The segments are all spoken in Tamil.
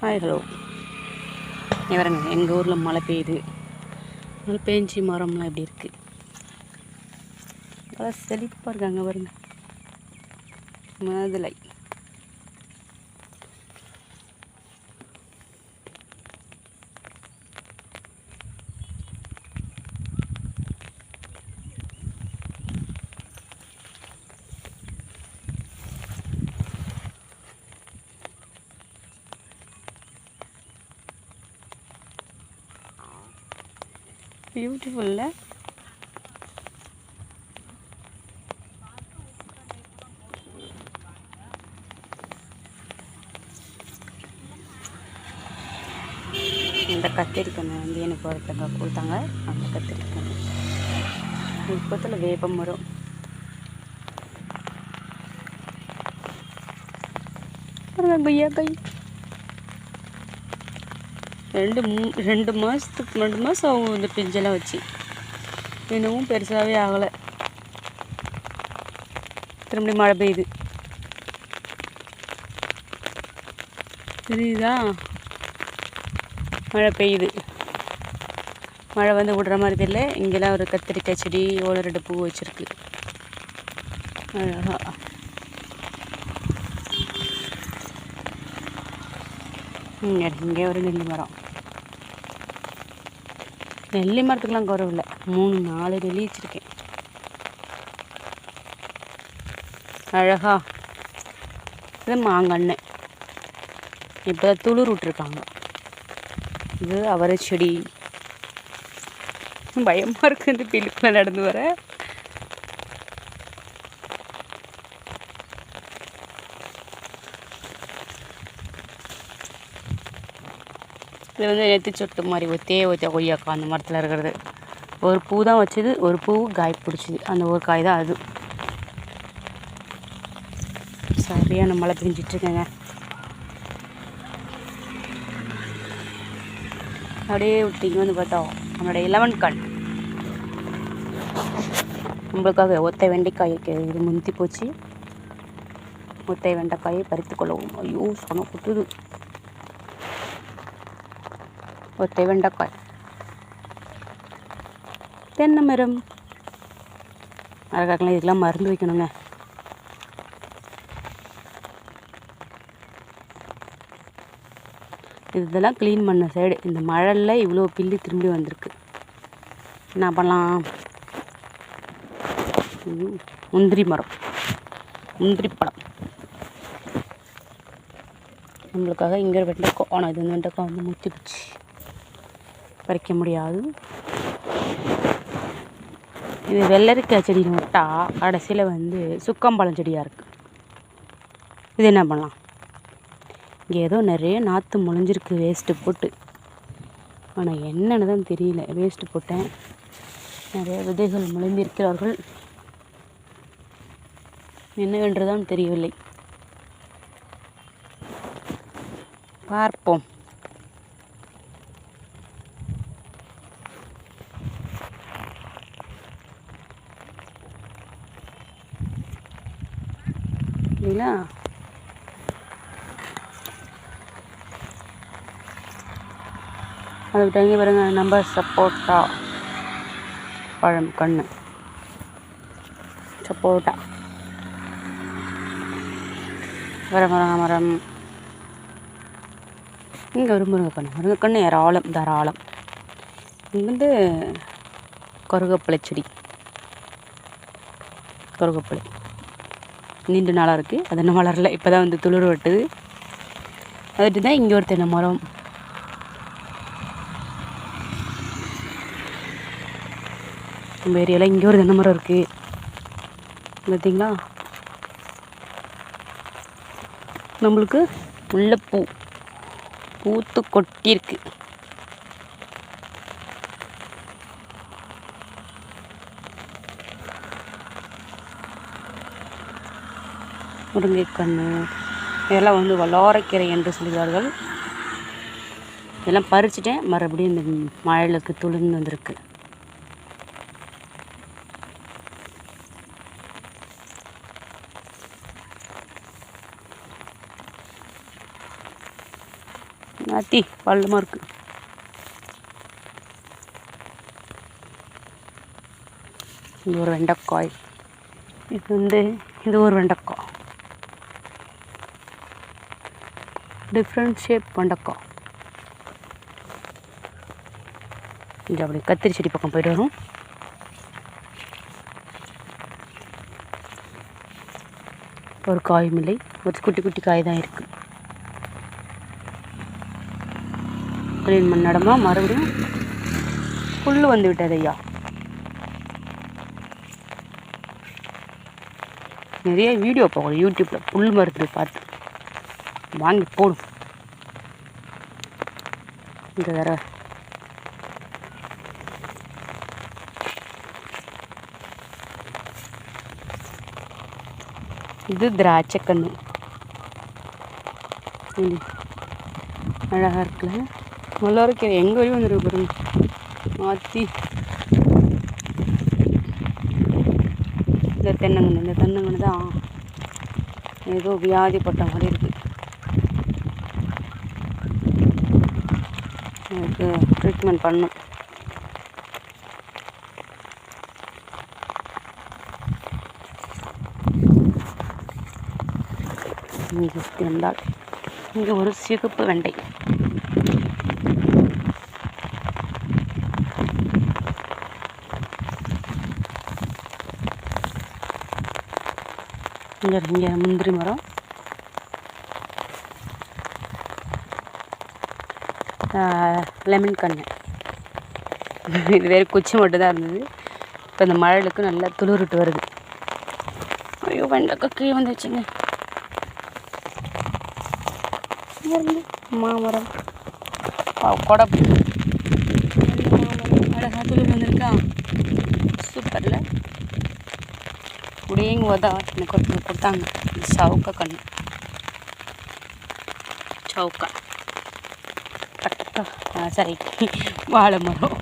Hi hello. வரங்க எங்கள் ஊரில் மழை பெய்யுது. மழை பெஞ்சு மரம்லாம் எப்படி இருக்குது, நல்லா செழிப்பாக இருக்காங்க பாருங்க. மாதுளை பியூட்டிஃபுல்ல. இந்த கத்திரிக்கண்ணை வந்து எனக்கு ஒருத்தங்க கொடுத்தாங்க. அந்த கத்திரிக்கண்ணை இப்போத்தில் வேப்பம் வரும். கொய்யா கை 2 மாதம் ஆகும் இந்த பிஞ்செல்லாம் வச்சு. இன்னமும் பெருசாகவே ஆகலை. திரும்பி மழை பெய்யுது, தெரியுதா? மழை பெய்யுது. மழை வந்து விடுற மாதிரி தெரியல. இங்கெல்லாம் ஒரு கத்திரிக்காய் செடி 1-2 பூ வச்சுருக்கு. அழகா இங்கே ஒரு நெல்லி மரம். நெல்லி மரத்துக்கெலாம் குறவு இல்லை. 3-4 நெல்லி வச்சுருக்கேன். அழகா. இது மாங்கன்று. இப்போ துளிர் விட்டுருக்காங்க. இது அவரை செடி. பயமாக இருக்குது இந்த பில்லுக்குள்ளே நடந்து வர. இது வந்து நெத்தி சொட்டு மாதிரி ஒத்தே கொய்யாக்கா அந்த மரத்தில் இருக்கிறது. ஒரு பூ தான் வச்சுது, ஒரு பூ காய் பிடிச்சிது. அந்த ஒரு காய் தான் அது. சரியான மழை பெஞ்சிட்ருக்கேங்க. அப்படியே விட்டிங்க வந்து பார்த்தோம் நம்மளோட 11 கண். நம்மளுக்காக ஒத்தை வெண்டைக்காய் இது முந்தி போச்சு. ஒத்தை வெண்டைக்காயை பறித்து கொள்ளவும். ஐயோ சொன்ன குத்துது. ஒத்தை வெண்டைக்காய். தென்னை மரம். மரக்காக்கெலாம் இதுக்கெல்லாம் மருந்து வைக்கணுங்க. இதெல்லாம் க்ளீன் பண்ண சைடு. இந்த மழையில் இவ்வளோ பில்லு திரும்பி வந்திருக்கு. என்ன பண்ணலாம்? முந்திரி மரம், முந்திரி பழம். நம்மளுக்காக இங்கே ஒரு வெண்டைக்காய். ஆனால் இது வெண்டைக்காய் வந்து முத்தி போச்சு, பறிக்க முடியாது. இது வெள்ளரிக்காய் செடி நட்டால் கடைசியில் வந்து சுக்கம்பழம் செடியாக இருக்குது. இது என்ன பண்ணலாம்? இங்கே ஏதோ நிறைய நாற்று முளைஞ்சிருக்கு வேஸ்ட்டு போட்டு. ஆனால் என்னென்னு தான் தெரியல. வேஸ்ட்டு போட்டேன். நிறைய விதைகள் முளைந்திருக்கிறார்கள். என்னவென்றுதான் தெரியவில்லை. பார்ப்போம். இல்லைங்களா? அது விட்டாங்க பாருங்க. நம்ம சப்போட்டா பழம் கண்ணு. சப்போட்டா மரம். இங்கே ஒரு முருங்கைக்கண்ணு தாராளம். இங்கே வந்து கருவேப்பிலை செடி. கருவேப்பிலை நீண்ட நாளாக இருக்குது. அது என்ன வளரல. இப்போ தான் வந்து துளிர் வெட்டுது. அதுட்டு தான் இங்கே ஒரு தென்னை மரம். நம்ம ஏரியாவில் இங்கே ஒரு தென்னை மரம் இருக்குது. பார்த்தீங்களா? நம்மளுக்கு முல்லைப்பூ பூத்து கொட்டியிருக்கு. முருங்கைக்கண்ணு இதெல்லாம் வந்து வல்லாரைக்கீரை என்று சொல்கிறார்கள். இதெல்லாம் பறிச்சுட்டேன். மறுபடியும் இந்த மழைக்கு துளிர்ந்து வந்திருக்கு. நாத்தி பள்ளமாக இருக்குது. இது ஒரு வெண்டைக்காய். இது ஒரு வெண்டைக்காய். டிஃப்ரெண்ட் ஷேப் வெண்டைக்காய். இங்கே அப்படி கத்திரி செடி பக்கம் போய்ட்டு வரும். ஒரு காயும் இல்லை, ஒரு குட்டி குட்டி காய் தான் இருக்குது. க்ளீன் பண்ணடமா மறுபடியும் புல் வந்து விட்டது ஐயா. நிறைய வீடியோ போகணும் யூடியூப்பில் புல் மருந்து பார்த்து வாங்கி போடும். இந்த தடவை இது திராட்சை கன்று. அழகாக இருக்குல்ல, நல்லா இருக்கு. எங்கே வரையும் வந்துருக்கு பாருங்க மாற்றி. இந்த தென்னங்கன்று தான் ஏதோ வியாதிப்பட்ட மாதிரி இருக்குது. அதுக்கு ட்ரீட்மெண்ட் பண்ணும். இங்கே வந்தால் இங்கே ஒரு சிகப்பு வெண்டை. இங்கே முந்திரி மரம். லெமன் கன்று. இது வேறு குச்சி மட்டும்தான் இருந்தது. இப்போ இந்த மழைக்கு நல்லா துளிர்விட்டு வருது. ஐயோ வெண்டைக்காய் கீழே வந்துச்சுங்க. மாமரம் கொடை மாமரம் அழகாக துளிர் வந்திருக்கா. சூப்பரில் முடியுங்க போதா எனக்கு ஒருத்தர் கொடுத்தாங்க. சவுக்கா கன்று. சவுக்கா சரி வாழை மரம்.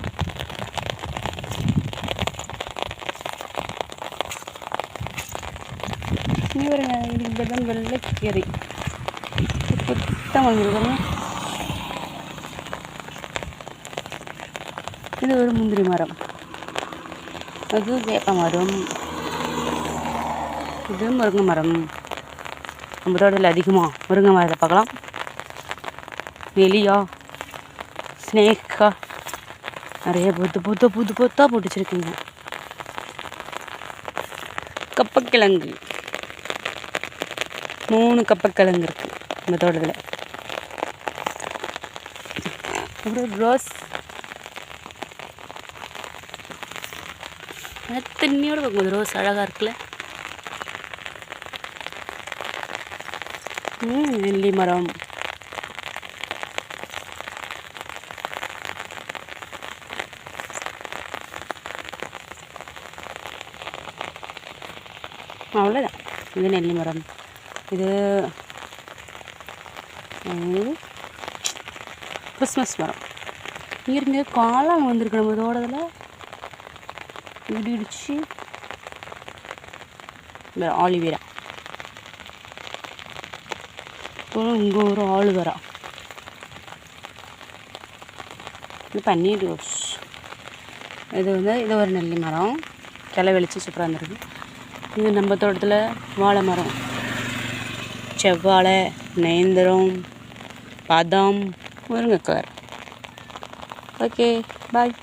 இதுக்கு தான் வெள்ளைக்கீரை சுத்தம் வந்துருக்கோங்க. இது ஒரு முந்திரி மரம். அது வேப்ப மரம். இது முருங்கை மரம். நம்ம தோட்டத்தில் அதிகமாக முருங்கை மரத்தை பார்க்கலாம். எலியா ஸ்னேக்கா நிறைய புத்து போட்டு வச்சுருக்கீங்க. கப்பக்கிழங்கு 3 கப்பக்கிழங்கு இருக்குது நம்ம தோட்டத்தில். அப்புறம் ரோஸ் தண்ணியோடு பார்க்கும்போது ரோஸ் அழகாக இருக்குல்ல. நெல்லி மரம். அவ்வளோதான். இது நெல்லி மரம். இது கிறிஸ்மஸ் மரம். இங்கே காளான் வந்திருக்கு நம்ம தோட்டத்தில். இடிச்சு ஆலிவேரா. இங்கே ஒரு ஆலுவேரா. இது பன்னீர் ரோஸ். இது ஒரு நெல்லி மரம். கிளை வெளிச்சு சூப்பராக இருந்திருக்கு. இது நம்ம தோட்டத்தில் வாழை மரம். செவ்வாழை, நேந்திரம், பாதாம், முருங்கைக்காய். Okay bye.